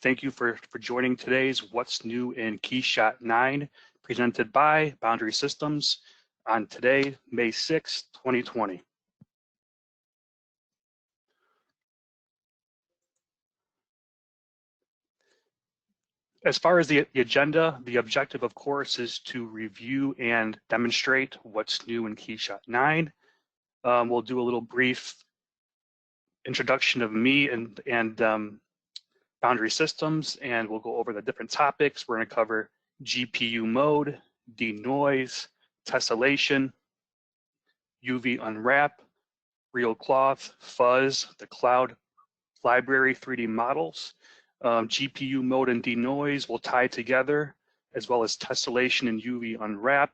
Thank you for joining today's What's New in Keyshot 9, presented by Boundary Systems on today, May 6, 2020. As far as the agenda, the objective, of course, is to review and demonstrate what's new in Keyshot 9. We'll do a little brief introduction of me and Boundary Systems, and we'll go over the different topics. We're going to cover GPU mode, Denoise, Tessellation, UV Unwrap, RealCloth, Fuzz, the cloud library 3D models. GPU mode and Denoise will tie together, as well as Tessellation and UV Unwrap.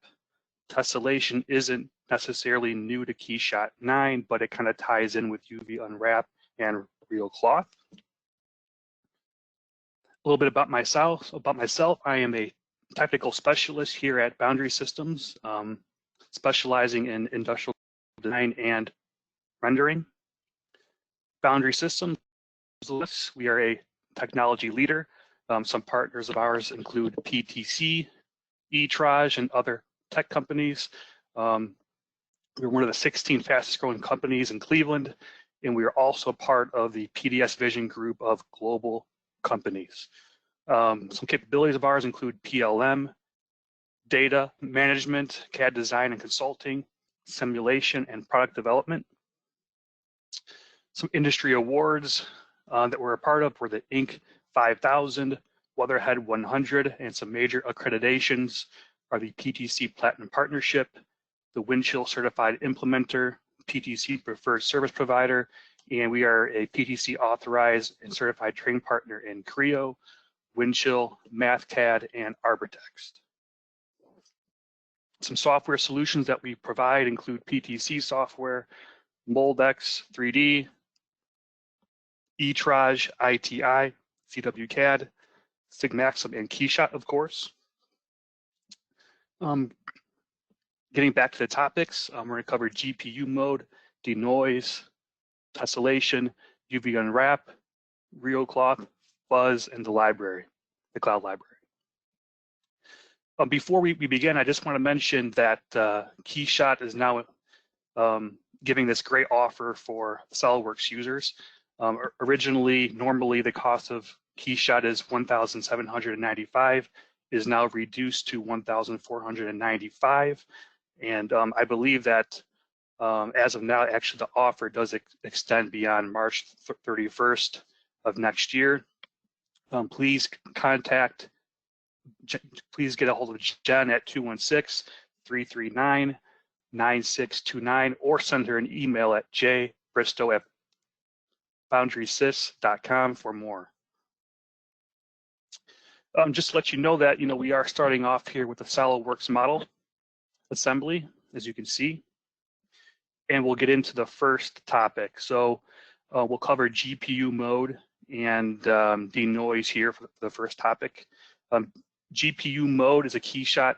Tessellation isn't necessarily new to Keyshot 9, but it kind of ties in with UV Unwrap and RealCloth. A little bit about myself. I am a technical specialist here at Boundary Systems, specializing in industrial design and rendering. Boundary Systems, we are a technology leader. Some partners of ours include PTC, eTraj, and other tech companies. We're one of the 16 fastest growing companies in Cleveland, and we are also part of the PDS Vision group of global companies. Some capabilities of ours include PLM, data management, CAD design and consulting, simulation and product development. Some industry awards that we're a part of were the Inc. 5000, Weatherhead 100, and some major accreditations are the PTC Platinum Partnership, the Windchill Certified Implementer, PTC Preferred Service Provider, and we are a PTC authorized and certified training partner in Creo, Windchill, MathCAD, and Arbortext. Some software solutions that we provide include PTC software, Moldex 3D, eTraj, ITI, CWCAD, Sigmaxim, and Keyshot, of course. Getting back to the topics, we're going to cover GPU mode, Denoise, Tessellation, UV Unwrap, RealCloth, Fuzz, and the library, the cloud library. Before we begin, I just want to mention that Keyshot is now giving this great offer for SolidWorks users. Normally the cost of Keyshot is $1,795, is now reduced to $1,495, and I believe that as of now, actually the offer does extend beyond March 31st of next year. Please get a hold of Jen at 216-339-9629, or send her an email at jbristow@boundarysys.com for more. Just to let you know that we are starting off here with the SolidWorks model assembly, as you can see, and we'll get into the first topic. So we'll cover GPU mode and Denoise here for the first topic. GPU mode is a Keyshot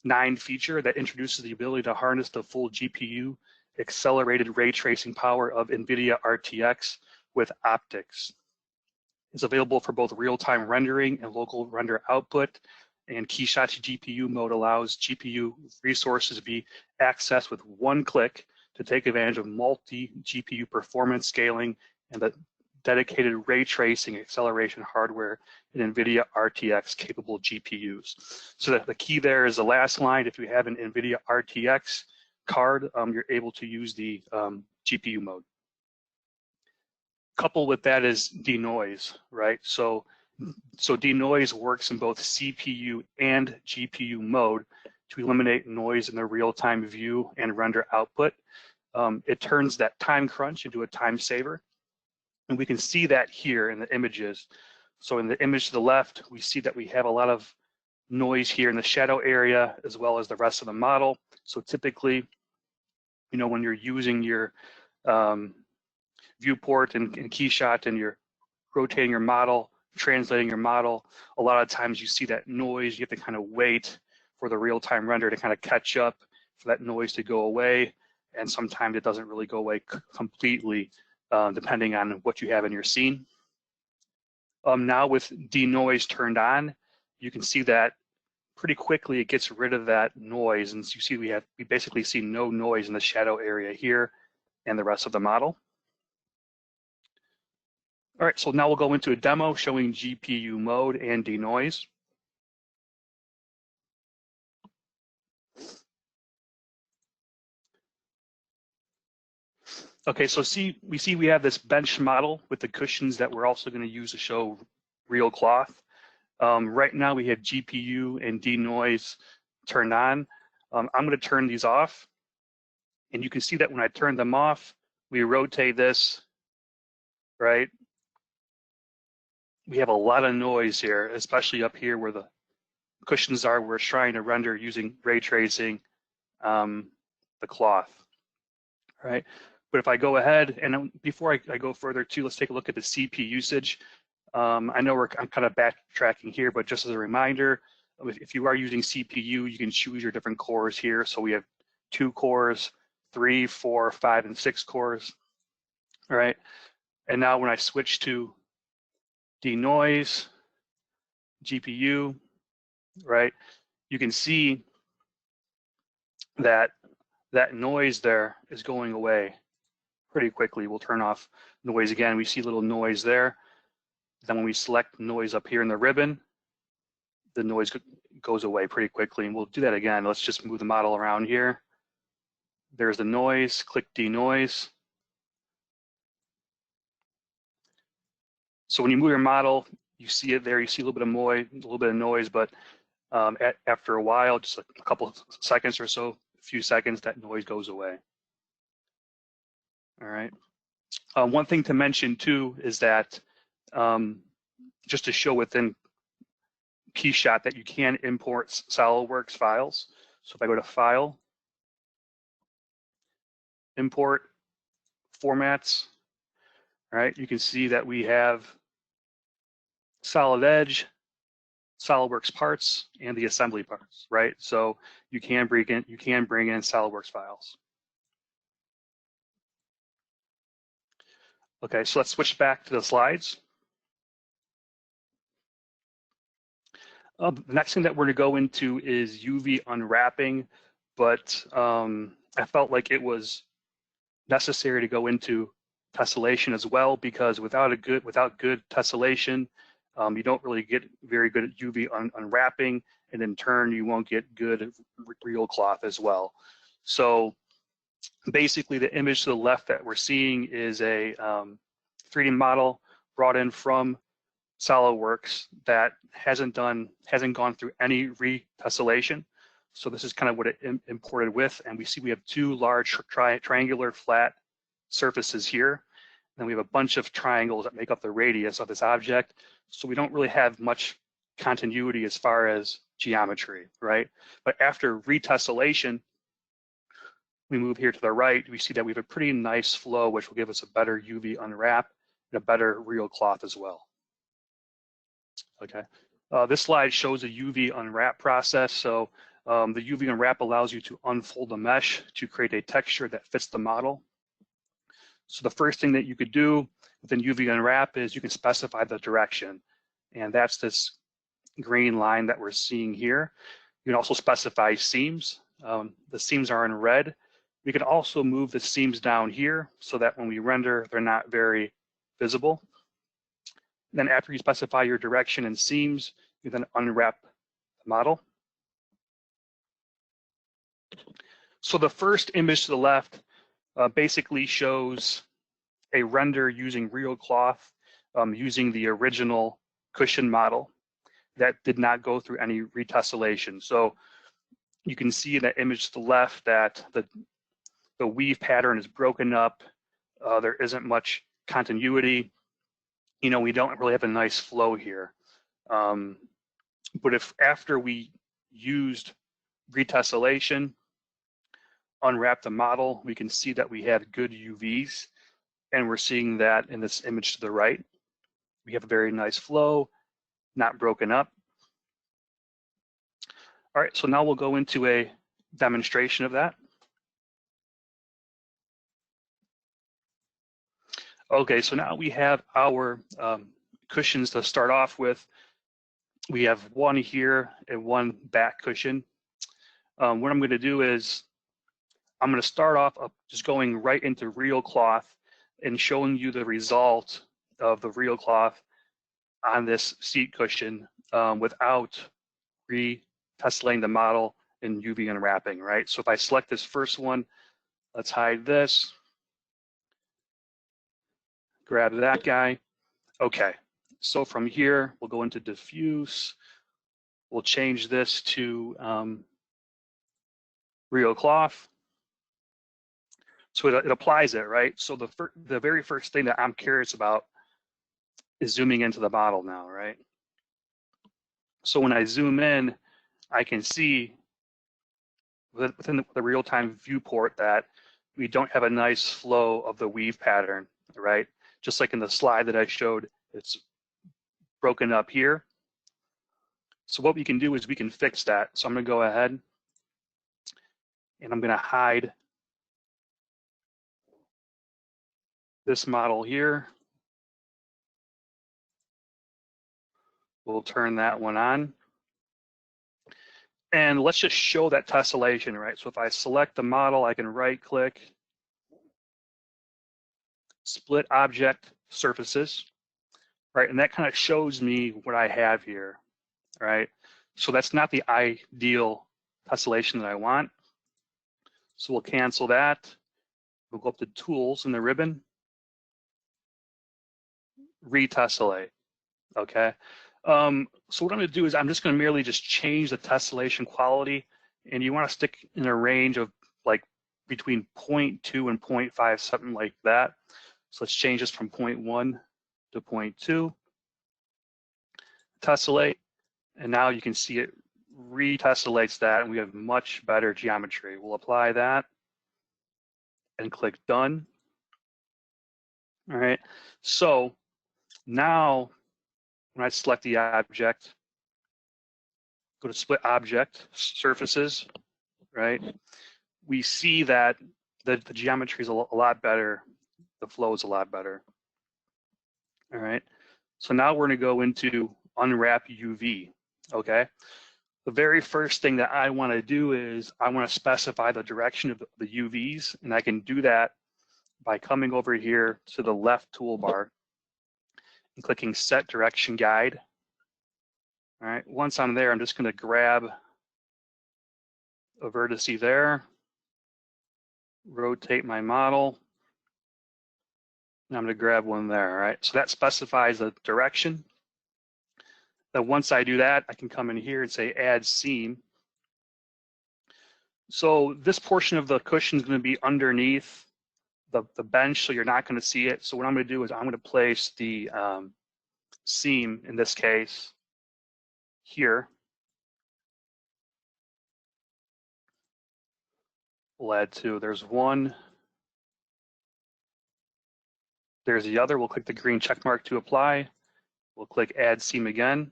9 feature that introduces the ability to harness the full GPU accelerated ray tracing power of NVIDIA RTX with optics. It's available for both real-time rendering and local render output, and Keyshot's GPU mode allows GPU resources to be accessed with one click to take advantage of multi-GPU performance scaling and the dedicated ray tracing acceleration hardware in NVIDIA RTX capable GPUs. So the key there is the last line. If you have an NVIDIA RTX card, you're able to use the GPU mode. Coupled with that is Denoise, right? So Denoise works in both CPU and GPU mode to eliminate noise in the real-time view and render output. It turns that time crunch into a time saver. And we can see that here in the images. So in the image to the left, we see that we have a lot of noise here in the shadow area, as well as the rest of the model. So typically, when you're using your viewport and Keyshot and you're rotating your model, translating your model, a lot of times you see that noise. You have to kind of wait for the real-time render to kind of catch up, for that noise to go away. And sometimes it doesn't really go away completely, depending on what you have in your scene. Now with Denoise turned on, you can see that pretty quickly it gets rid of that noise, and you see we basically see no noise in the shadow area here and the rest of the model. All right, so now we'll go into a demo showing GPU mode and Denoise. Okay, so we have this bench model with the cushions that we're also going to use to show real cloth. Right now we have GPU and Denoise turned on. I'm going to turn these off, and you can see that when I turn them off, we rotate this, right? We have a lot of noise here, especially up here where the cushions are. We're trying to render using ray tracing the cloth, right? But if I go ahead, and before I go further too, let's take a look at the CPU usage. I know I'm kind of backtracking here, but just as a reminder, if you are using CPU, you can choose your different cores here. So we have 2 cores, 3, 4, 5, and 6 cores, all right? And now when I switch to Denoise, GPU, right, you can see that that noise there is going away pretty quickly. We'll turn off noise again. We see a little noise there. Then when we select noise up here in the ribbon, the noise goes away pretty quickly. And we'll do that again. Let's just move the model around here. There's the noise, click Denoise. So when you move your model, you see it there, you see a little bit of noise, but after a while, just a couple of seconds or so, a few seconds, that noise goes away. All right. One thing to mention too is that just to show within Keyshot that you can import SolidWorks files. So if I go to File, Import, Formats, all right, you can see that we have Solid Edge, SolidWorks parts, and the assembly parts, right? So you can bring in SolidWorks files. Okay, so let's switch back to the slides. The next thing that we're going to go into is UV unwrapping, but I felt like it was necessary to go into tessellation as well, because without good tessellation, you don't really get very good at UV unwrapping, and in turn, you won't get good real cloth as well. So basically, the image to the left that we're seeing is a 3D model brought in from SolidWorks that hasn't gone through any retessellation. So this is kind of what it imported with, and we see we have 2 large triangular flat surfaces here. And we have a bunch of triangles that make up the radius of this object. So we don't really have much continuity as far as geometry, right? But after retessellation, we move here to the right, we see that we have a pretty nice flow, which will give us a better UV unwrap and a better real cloth as well. Okay, this slide shows a UV unwrap process. So the UV unwrap allows you to unfold the mesh to create a texture that fits the model. So the first thing that you could do within UV unwrap is you can specify the direction, and that's this green line that we're seeing here. You can also specify seams. The seams are in red. We can also move the seams down here so that when we render, they're not very visible. Then after you specify your direction and seams, you then unwrap the model. So the first image to the left basically shows a render using real cloth, using the original cushion model that did not go through any retessellation. So you can see in that image to the left that the weave pattern is broken up. There isn't much continuity. You know, we don't really have a nice flow here. But if after we used retessellation, unwrap the model, we can see that we have good UVs, and we're seeing that in this image to the right. We have a very nice flow, not broken up. All right, so now we'll go into a demonstration of that. Okay, so now we have our cushions to start off with. We have one here and one back cushion. What I'm going to do is I'm going to start off just going right into real cloth and showing you the result of the real cloth on this seat cushion without re-tessellating the model in UV unwrapping, right? So if I select this first one, let's hide this, grab that guy. Okay, so from here, we'll go into diffuse. We'll change this to real cloth. So it applies it, right? So the very first thing that I'm curious about is zooming into the model now, right? So when I zoom in, I can see within the real-time viewport that we don't have a nice flow of the weave pattern, right? Just like in the slide that I showed, it's broken up here. So what we can do is we can fix that. So I'm going to go ahead and I'm going to hide this model here. We'll turn that one on. And let's just show that tessellation, right? So if I select the model, I can right click, split object surfaces, right? And that kind of shows me what I have here, right? So that's not the ideal tessellation that I want. So we'll cancel that. We'll go up to tools in the ribbon, retessellate, okay? So what I'm going to do is I'm just going to merely just change the tessellation quality, and you want to stick in a range of like between 0.2 and 0.5, something like that. So let's change this from 0.1 to 0.2, tessellate, and now you can see it retessellates that, and we have much better geometry. We'll apply that and click done. All right, so now when I select the object, go to split object, surfaces, right? We see that the geometry is a lot better, the flow is a lot better. All right, so now we're gonna go into unwrap UV, okay? The very first thing that I wanna do is I wanna specify the direction of the UVs, and I can do that by coming over here to the left toolbar and clicking set direction guide. All right, once I'm there, I'm just going to grab a vertice there, rotate my model, and I'm going to grab one there. All right, so that specifies the direction. Then once I do that, I can come in here and say add seam. So this portion of the cushion is going to be underneath the bench, so you're not going to see it. So what I'm going to do is I'm going to place the seam, in this case, here. We'll add two. There's one. There's the other. We'll click the green check mark to apply. We'll click add seam again.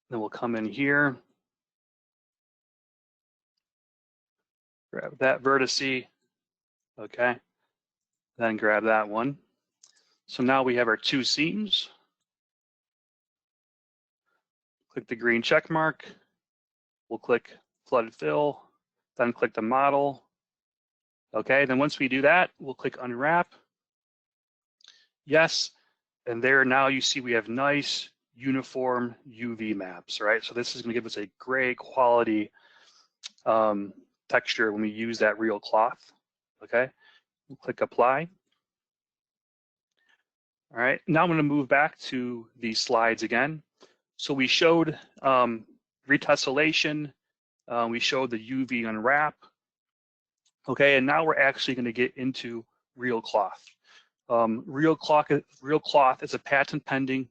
Then we'll come in here, grab that vertice, okay, then grab that one. So now we have our two seams. Click the green check mark. We'll click flood fill, then click the model. Okay, then once we do that, we'll click unwrap. Yes, and there now you see we have nice uniform UV maps, right? So this is going to give us a great quality texture when we use that real cloth. Okay, we'll click apply. All right, now I'm going to move back to the slides again. So we showed retessellation, we showed the UV unwrap. Okay, and now we're actually going to get into real cloth. Real cloth is a patent-pending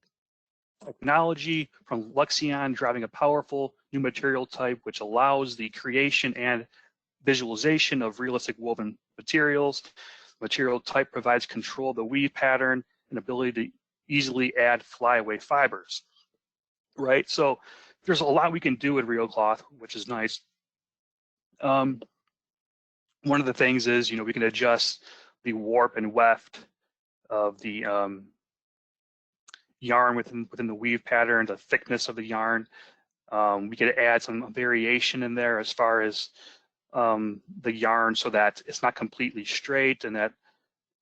technology from Luxion, driving a powerful new material type which allows the creation and visualization of realistic woven materials. Material type provides control of the weave pattern and ability to easily add flyaway fibers, right? So there's a lot we can do with real cloth, which is nice. One of the things is, we can adjust the warp and weft of the yarn within the weave pattern, the thickness of the yarn. We could add some variation in there as far as the yarn so that it's not completely straight and that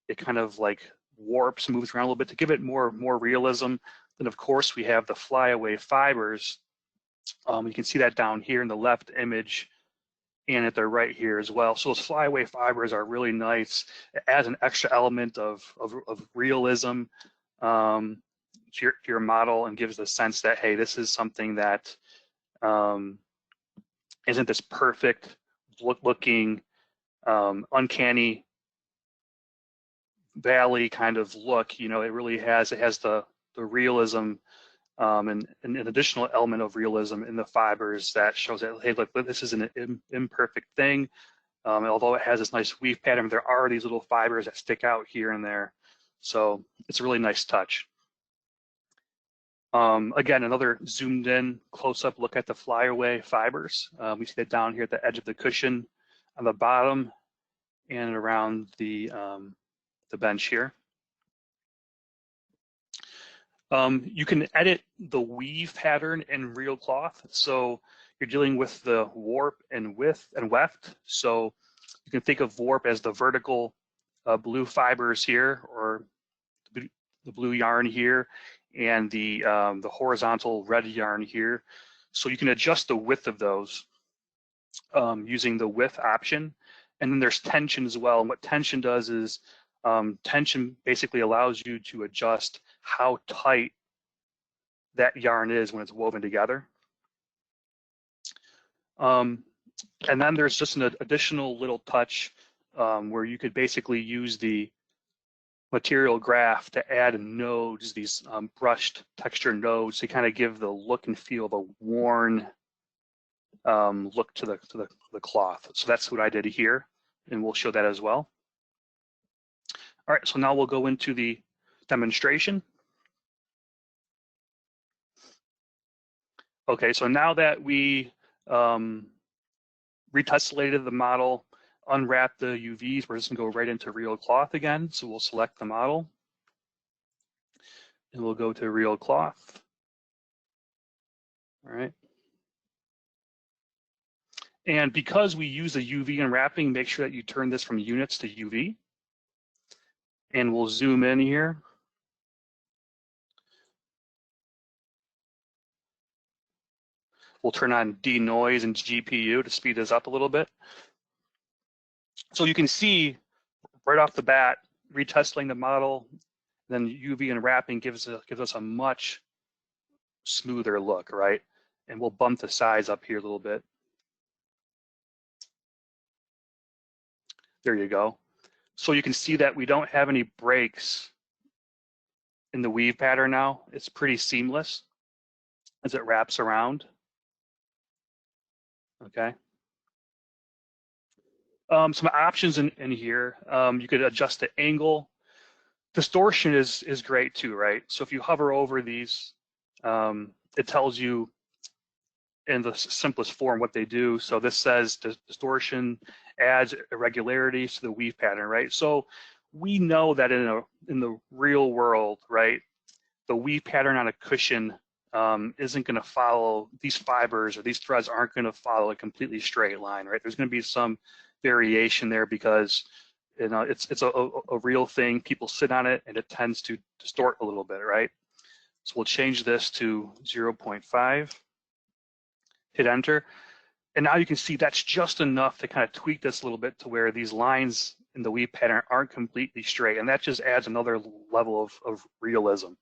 it kind of like warps, moves around a little bit to give it more realism. Then of course we have the flyaway fibers. You can see that down here in the left image and at the right here as well. So those flyaway fibers are really nice. It adds an extra element of realism to your model and gives the sense that, hey, this is something that isn't this perfect looking uncanny valley kind of look. You know, it really has, the realism and an additional element of realism in the fibers that shows that, hey, look, this is an imperfect thing. Although it has this nice weave pattern, there are these little fibers that stick out here and there. So it's a really nice touch. Again, another zoomed in close-up look at the flyaway fibers. We see that down here at the edge of the cushion on the bottom and around the bench here. You can edit the weave pattern in RealCloth. So you're dealing with the warp and width and weft. So you can think of warp as the vertical blue fibers here, or the blue yarn here, and the horizontal red yarn here. So you can adjust the width of those using the width option. And then there's tension as well. And what tension does is tension basically allows you to adjust how tight that yarn is when it's woven together. And then there's just an additional little touch where you could basically use the material graph to add nodes, these brushed texture nodes, to kind of give the look and feel of a worn look to the cloth. So that's what I did here, and we'll show that as well. All right, so now we'll go into the demonstration. Okay, so now that we retessellated the model, unwrap the UVs, we're just gonna go right into RealCloth again. So we'll select the model and we'll go to RealCloth. All right. And because we use the UV unwrapping, make sure that you turn this from units to UV. And we'll zoom in here. We'll turn on Denoise and GPU to speed this up a little bit. So you can see right off the bat, retesting the model, then UV unwrapping gives us a much smoother look, right? And we'll bump the size up here a little bit. There you go. So you can see that we don't have any breaks in the weave pattern now. It's pretty seamless as it wraps around. Okay. Some options in here. You could adjust the angle. Distortion is great too, right? So if you hover over these, it tells you in the simplest form what they do. So this says distortion adds irregularity to the weave pattern, right? So we know that in the real world, right, the weave pattern on a cushion isn't going to follow, these fibers or these threads aren't going to follow a completely straight line, right? There's going to be some variation there because it's a real thing. People sit on it and it tends to distort a little bit, right? So we'll change this to 0.5, hit enter. And now you can see that's just enough to kind of tweak this a little bit to where these lines in the weave pattern aren't completely straight. And that just adds another level of realism.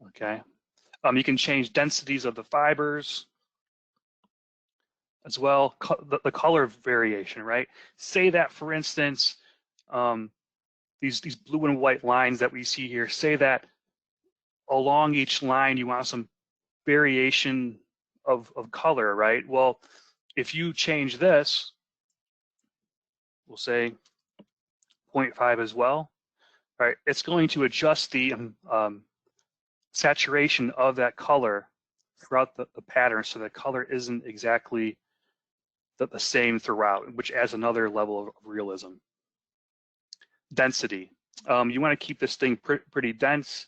Okay. You can change densities of the fibers as well, the color variation, right? Say that, for instance, these blue and white lines that we see here, say that along each line you want some variation of color, right? Well, if you change this, we'll say 0.5 as well, right? It's going to adjust the saturation of that color throughout the pattern so the color isn't exactly the same throughout, which adds another level of realism. Density. You want to keep this thing pretty dense.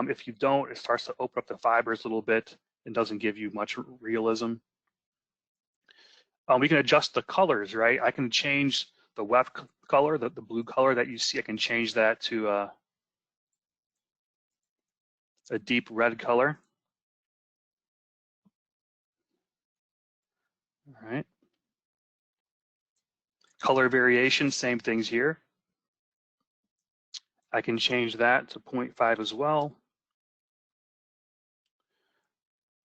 If you don't, it starts to open up the fibers a little bit and doesn't give you much realism. We can adjust the colors, right? I can change the weft color, the blue color that you see. I can change that to a deep red color. All right. Color variation, same things here. I can change that to 0.5 as well.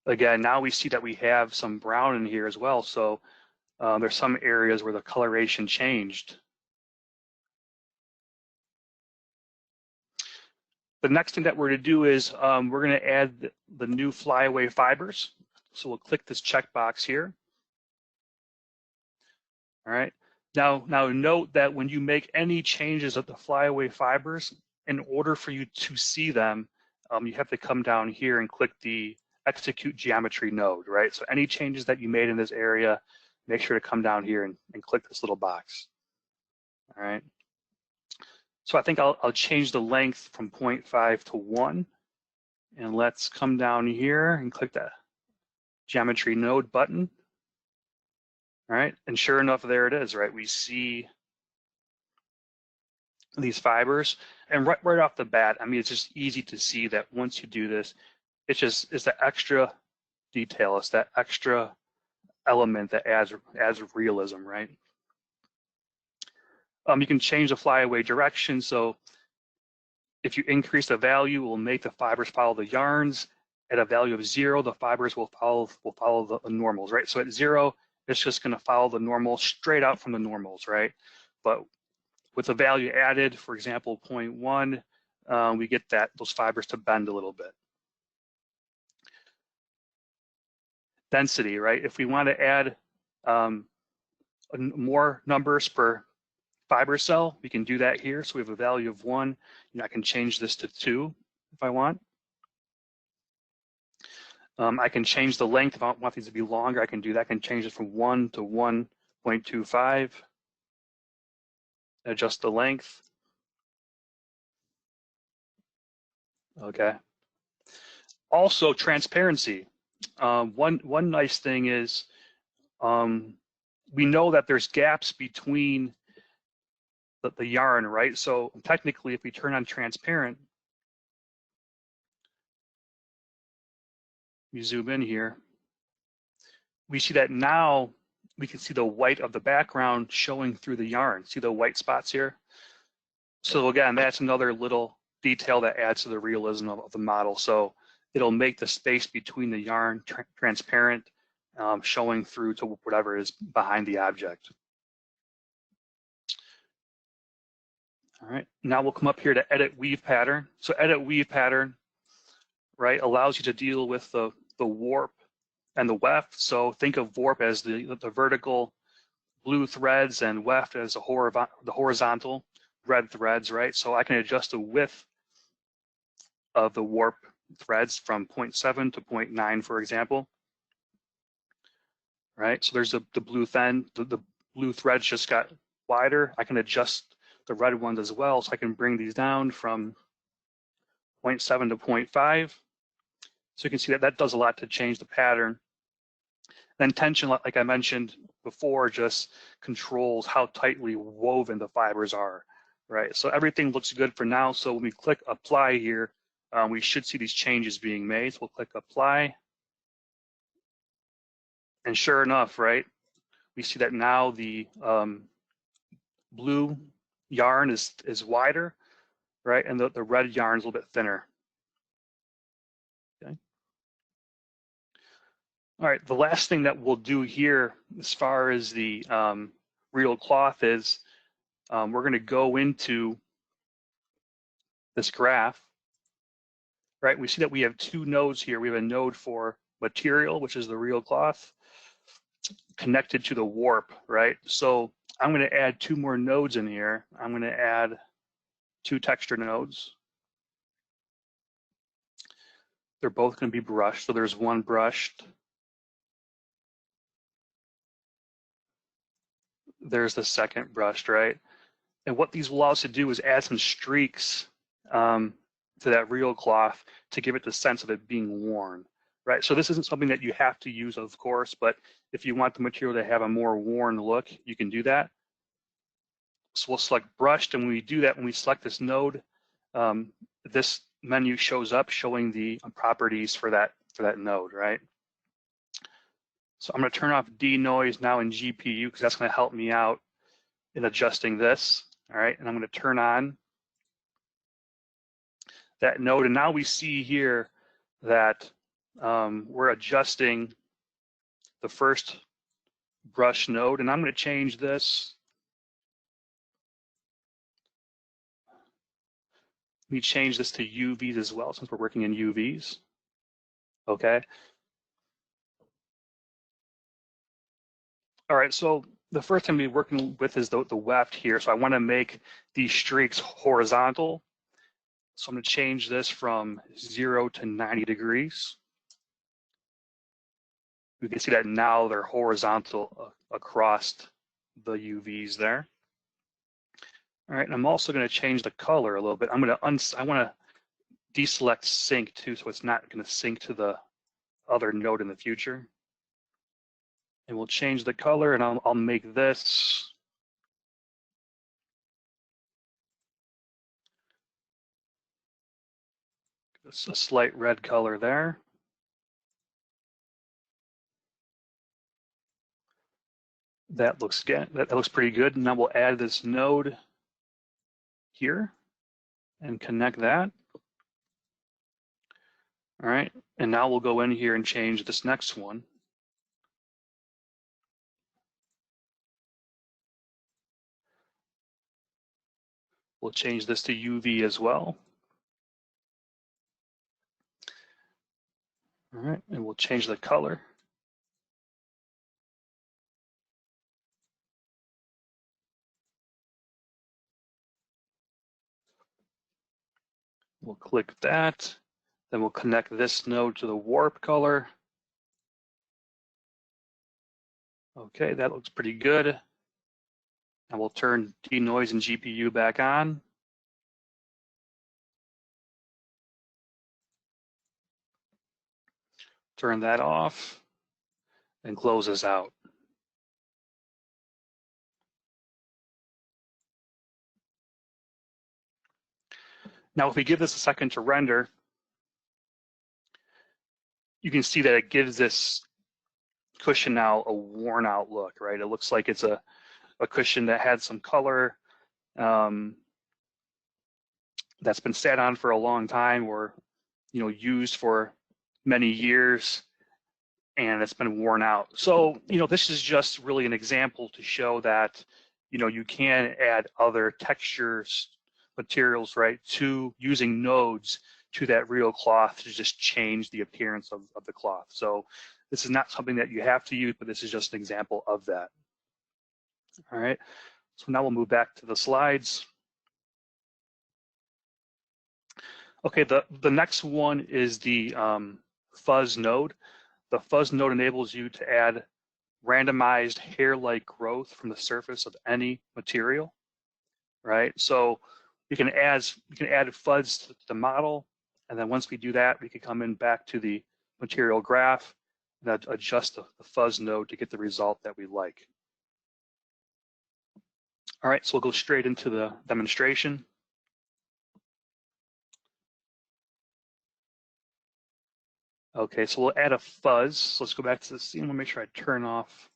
Again, now we see that we have some brown in here as well. So there's some areas where the coloration changed. The next thing that we're going to do is we're going to add the new flyaway fibers. So we'll click this checkbox here. All right. Now note that when you make any changes of the flyaway fibers, in order for you to see them, you have to come down here and click the execute geometry node, right? So any changes that you made in this area, make sure to come down here and click this little box. All right. So I think I'll change the length from 0.5 to 1. And let's come down here and click that geometry node button. All right, and sure enough, there it is, right? We see these fibers, and right off the bat, I mean, it's just easy to see that once you do this, it's the extra detail, it's that extra element that adds realism, right? You can change the flyaway direction, so if you increase the value, it will make the fibers follow the yarns. At a value of 0, the fibers will follow the normals, right? So at 0, it's just going to follow the normal straight out from the normals, right? But with the value added, for example, 0.1, we get those fibers to bend a little bit. Density, right? If we want to add more numbers per fiber cell, we can do that here. So we have a value of 1. I can change this to 2 if I want. I can change the length. If I want these to be longer, I can do that. I can change it from 1 to 1.25. Adjust the length. Okay. Also, transparency. One nice thing is we know that there's gaps between the yarn, right? So technically, if we turn on transparent, we zoom in here, we see that now we can see the white of the background showing through the yarn. See the white spots here? So again, that's another little detail that adds to the realism of the model. So it'll make the space between the yarn transparent, showing through to whatever is behind the object. All right, now we'll come up here to edit weave pattern. So edit weave pattern, right, allows you to deal with the warp and the weft. So think of warp as the vertical blue threads and weft as the horizontal red threads, right? So I can adjust the width of the warp threads from 0.7 to 0.9, for example. Right, so there's the blue thin, the blue threads just got wider. I can adjust the red ones as well, so I can bring these down from 0.7 to 0.5. So you can see that does a lot to change the pattern. Then tension, like I mentioned before, just controls how tightly woven the fibers are, right? So everything looks good for now. So when we click apply here, we should see these changes being made. So we'll click apply. And sure enough, right, we see that now the blue yarn is wider, right? And the red yarn is a little bit thinner. Okay. All right, the last thing that we'll do here as far as the real cloth is we're going to go into this graph, right? We see that we have 2 nodes here. We have a node for material, which is the real cloth, connected to the warp, right? So I'm going to add 2 more nodes in here. I'm going to add 2 texture nodes. They're both going to be brushed. So there's one brushed. There's the second brushed, right? And what these will allow us to do is add some streaks to that real cloth to give it the sense of it being worn, right? So this isn't something that you have to use, of course, but if you want the material to have a more worn look, you can do that. So we'll select brushed, and when we do that, when we select this node, this menu shows up showing the properties for that node, right? So I'm going to turn off Denoise now in GPU because that's going to help me out in adjusting this. All right, and I'm going to turn on that node, and now we see here that we're adjusting the first brush node, and I'm going to change this. Let me change this to UVs as well, since we're working in UVs. Okay. All right, so the first thing we're working with is the weft here. So I want to make these streaks horizontal. So I'm going to change this from 0 to 90 degrees. We can see that now they're horizontal across the UVs there. All right, and I'm also going to change the color a little bit. I want to deselect sync too, so it's not going to sync to the other node in the future. And we'll change the color, and I'll make this a slight red color there. That looks good. That looks pretty good. And now we'll add this node here and connect that. All right, and now we'll go in here and change this next one. We'll change this to UV as well. All right, and we'll change the color. We'll click that. Then we'll connect this node to the warp color. Okay, that looks pretty good. And we'll turn Denoise and GPU back on. Turn that off and close this out. Now, if we give this a second to render, you can see that it gives this cushion now a worn out look, right? It looks like it's a cushion that had some color that's been sat on for a long time, or used for many years, and it's been worn out. So this is just really an example to show that you can add other textures, materials, right, to using nodes to that real cloth to just change the appearance of the cloth. So this is not something that you have to use, but this is just an example of that. All right, so now we'll move back to the slides. Okay, the next one is the Fuzz node. The Fuzz node enables you to add randomized hair-like growth from the surface of any material, right? So we can add Fuzz to the model, and then once we do that, we can come in back to the material graph and adjust the Fuzz node to get the result that we like. All right, so we'll go straight into the demonstration. Okay, so we'll add a Fuzz. So let's go back to the scene. We'll make sure I turn off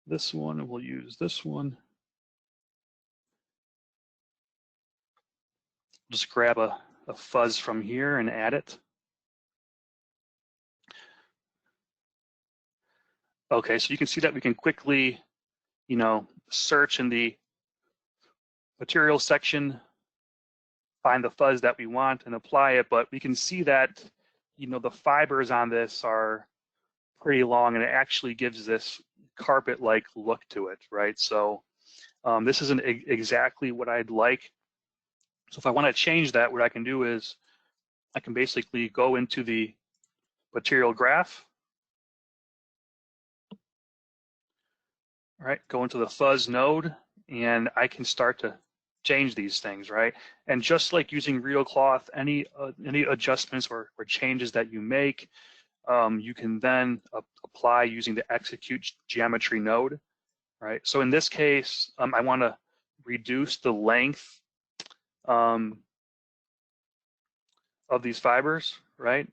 this one, and we'll use this one. Just grab a Fuzz from here and add it. Okay, so you can see that we can quickly, search in the material section, find the Fuzz that we want and apply it, but we can see that, the fibers on this are pretty long, and it actually gives this carpet-like look to it, right? So this isn't exactly what I'd like. So if I want to change that, what I can do is I can basically go into the material graph. All right, go into the Fuzz node, and I can start to change these things, right? And just like using RealCloth, any adjustments or changes that you make, you can then apply using the execute geometry node, right? So in this case, I want to reduce the length of these fibers, right?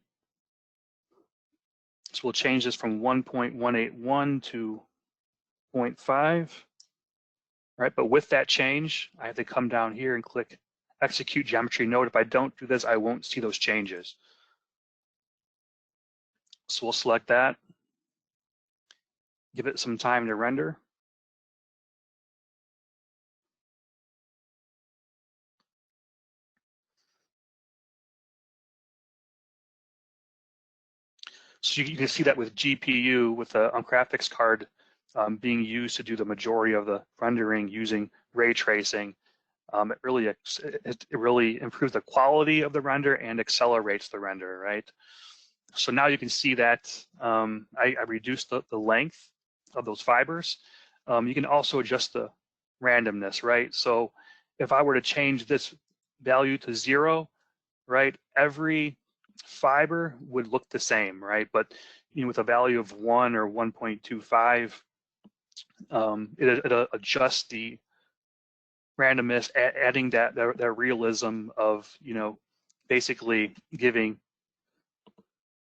So we'll change this from 1.181 to 0.5, right? But with that change, I have to come down here and click execute geometry node. If I don't do this, I won't see those changes. So we'll select that, give it some time to render. So you can see that with GPU, with the graphics card being used to do the majority of the rendering using ray tracing, it really improves the quality of the render and accelerates the render, right? So now you can see that I reduced the length of those fibers. You can also adjust the randomness, right? So if I were to change this value to 0, right, every fiber would look the same, right? But with a value of 1 or 1.25, it adjusts the randomness, adding that realism of basically giving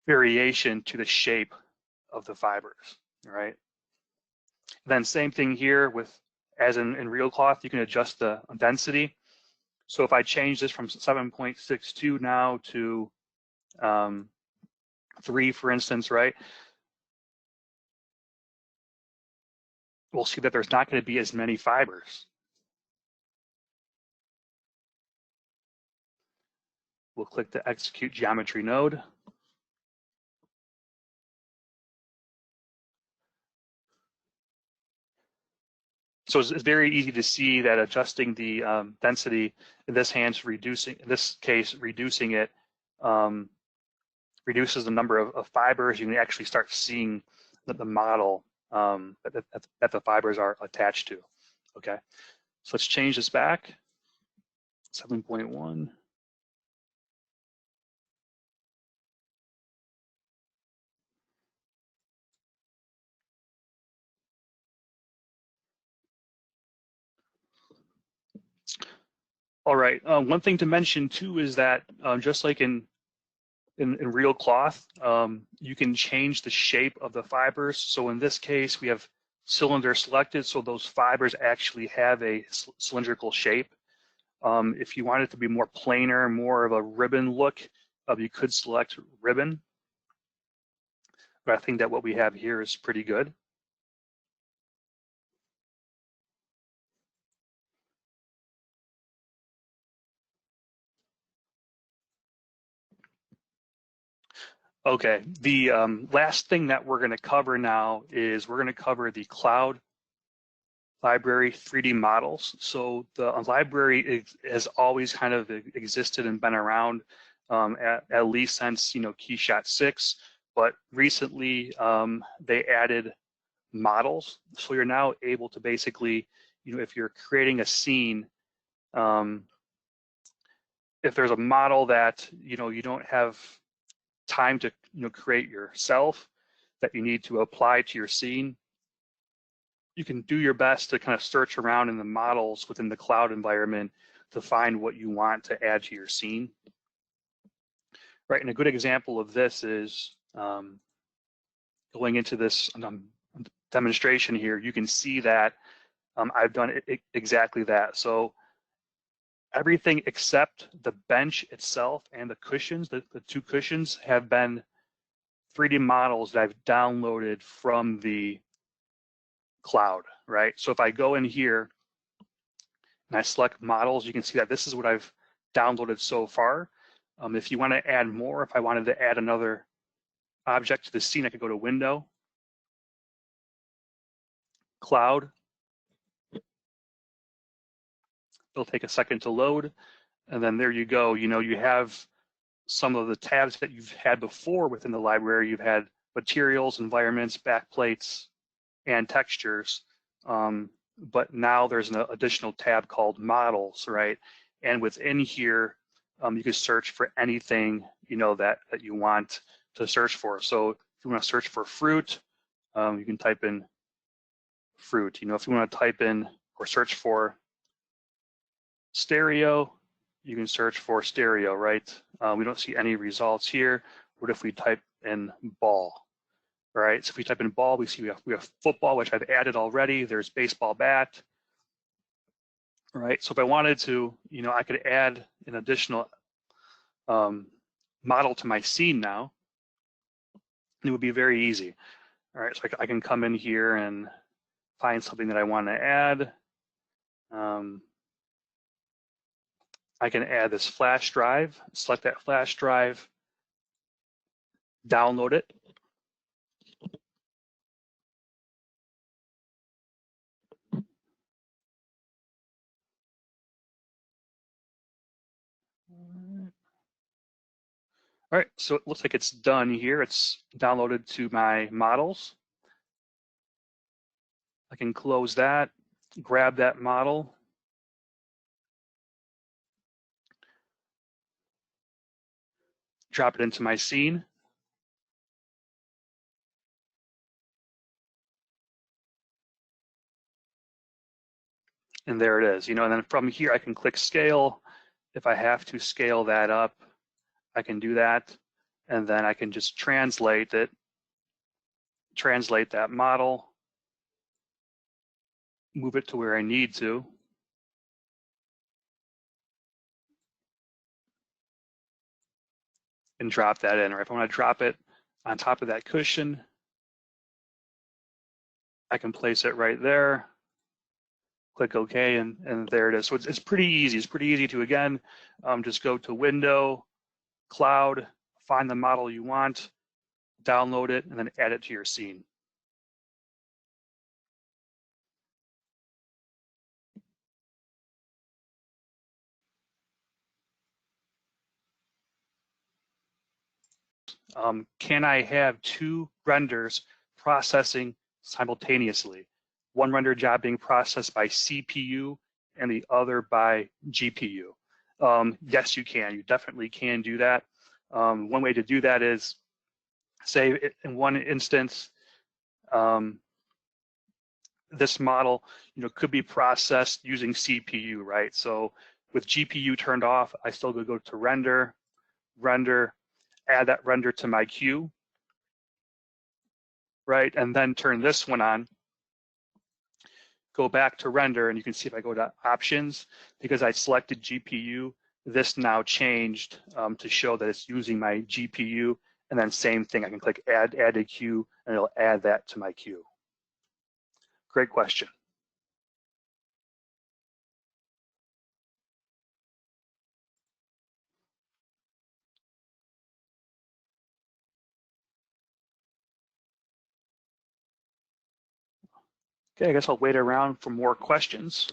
variation to the shape of the fibers, right? Then same thing here with, as in RealCloth, you can adjust the density. So if I change this from 7.62 now to 3, for instance, right? We'll see that there's not going to be as many fibers. We'll click the execute geometry node. So it's very easy to see that adjusting the density in this case, reducing it reduces the number of fibers. You can actually start seeing the model that the fibers are attached to. Okay, so let's change this back. 7.1. All right. One thing to mention too is that just like in RealCloth, you can change the shape of the fibers. So in this case, we have cylinder selected, so those fibers actually have a cylindrical shape. If you want it to be more planar, more of a ribbon look, you could select ribbon. But I think that what we have here is pretty good. Okay, the last thing that we're going to cover now is we're going to cover the cloud library 3D models. So the library has always kind of existed and been around at least since Keyshot 6, but recently they added models. So you're now able to basically, if you're creating a scene, if there's a model that you don't have time to create yourself, that you need to apply to your scene, you can do your best to kind of search around in the models within the cloud environment to find what you want to add to your scene. Right, and a good example of this is going into this demonstration here. You can see that I've done exactly that. So everything except the bench itself and the cushions, the 2 cushions, have been 3D models that I've downloaded from the cloud, right? So if I go in here and I select models, you can see that this is what I've downloaded so far. If you want to add more, if I wanted to add another object to the scene, I could go to Window, Cloud. It'll take a second to load, and then there you go. You have some of the tabs that you've had before within the library. You've had materials, environments, backplates, and textures. but now there's an additional tab called models, right? And within here, you can search for anything, you know, that you want to search for. So if you want to search for fruit, you can type in fruit. You know, if you want to type in or search for stereo, you can search for stereo, right? We don't see any results here. What if we type in ball? All right, so if we type in ball, we see we have football, which I've added already. There's baseball bat. All right, so if I wanted to, you know, I could add an additional model to my scene now. It would be very easy. All right, so I can come in here and find something that I want to add. I can add this flash drive, select that flash drive, download it. All right, so it looks like it's done here. It's downloaded to my models. I can close that, grab that model, drop it into my scene. And there it is, you know, and then from here I can click scale. If I have to scale that up, I can do that. And then I can just translate it, translate that model, move it to where I need to. And drop that in, or if I want to drop it on top of that cushion, I can place it right there, click OK, and there it is. So it's pretty easy. It's pretty easy to, again, just go to Window, Cloud, find the model you want, download it, and then add it to your scene. Can I have two renders processing simultaneously? One render job being processed by CPU and the other by GPU. Yes, you can. You definitely can do that. One way to do that is, say, in one instance, this model, you know, could be processed using CPU, right? So with GPU turned off, I still go to render, add that render to my queue, right? And then turn this one on, go back to render, and you can see if I go to options, because I selected GPU, this now changed to show that it's using my GPU, and then same thing, I can click add a queue, and it'll add that to my queue. Great question. Okay, I guess I'll wait around for more questions.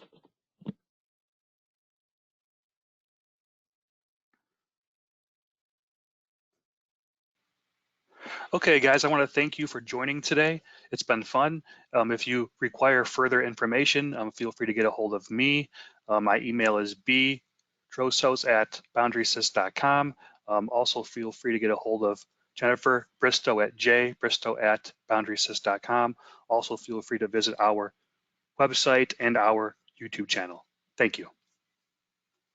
Okay, guys, I want to thank you for joining today. It's been fun. If you require further information, feel free to get a hold of me. My email is bdrosos@boundarysys.com. Also, feel free to get a hold of Jennifer Bristow at jbristow@boundarysys.com. Also, feel free to visit our website and our YouTube channel. Thank you.